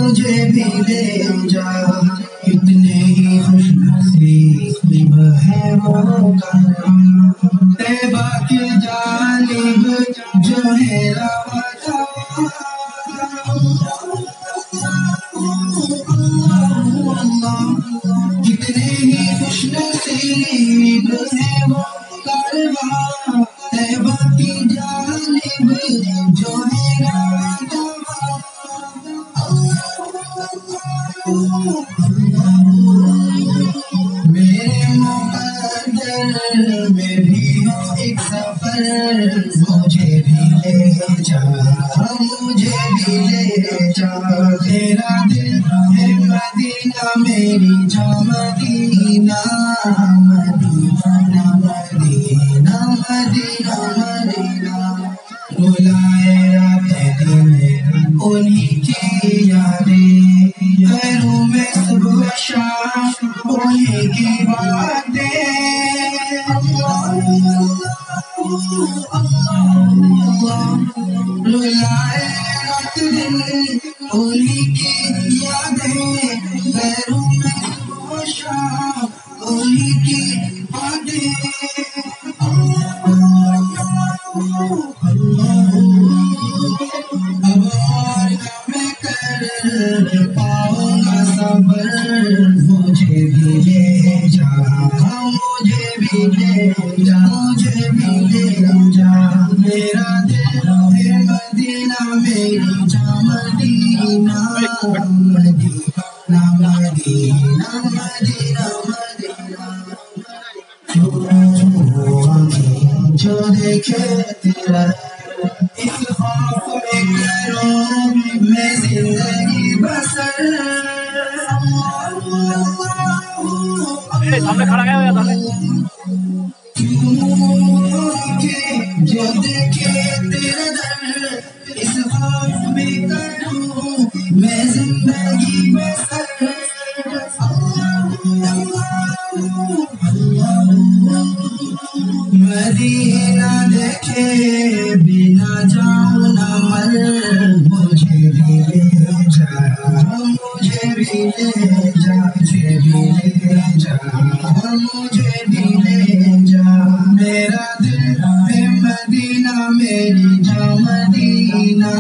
مجھے بھی لے جا کتنے ہی خوش نصیب ہے وہ کرم طیبہ کی جانب جو ہے روانہ کتنے ہی خوش نصیب ہے وہ کارواں طیبہ کی جانب جو ہے روانہ میرے مقدر میں بھی ہو ایک سفر مجھے بھی لے جا مجھے بھی لے جا تیرا دل ہے مدینہ میری جا مدینہ مدینہ مدینہ مدینہ مدینہ بلائے رات دن انہی کی یادیں گھروں میں صبح شام انہی کی باتیں بلائے رات دن انہی کی یادیں گھروں میں صبح شام انہی کی باتیں پاؤں گا صبر مجھے بھی لے جا مجھے بھی لے جا مجھے بھی لے جا میرا دل ہے مدینہ میری جا مدینہ مدینہ مدینہ مدینہ مدینہ جو دیکھے تیرا اس خوف میں کروں میں زندگی بسر سامنے کھڑا گیا ہوا سامنے جو دیکھے تیرا در اس خوف میں کروں میں زندگی بسر مدینہ دیکھے بنا جاؤں نہ مر مجھے بھی لے جا مجھے بھی لے جا مجھے بھی لے جا مجھے بھی لے جا میرا دل ہے مدینہ میری جا مدینہ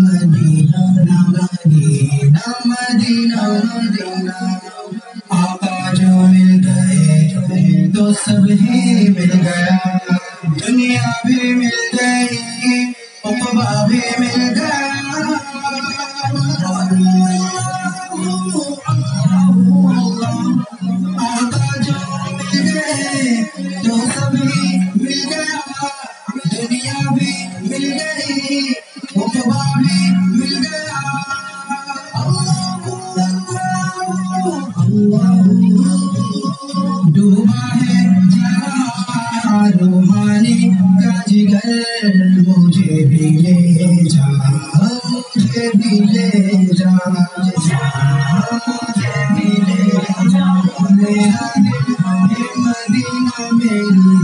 مدینہ مدینہ مدینہ مدینہ آقا جو مل گئے تو سب ہی مل گیا دنیا بھی مل گئی عقبہ بھی مل گیا آقا جو مل گئے تو سب ہی مل گیا دنیا بھی مل گئی عقبہ بھی مل گیا ڈوبا ہے جہاں روحانی کا جگر مجھے بھی لے جا مجھے بھی لے جا مجھے بھی لے جا میرا دل ہے مدینہ میری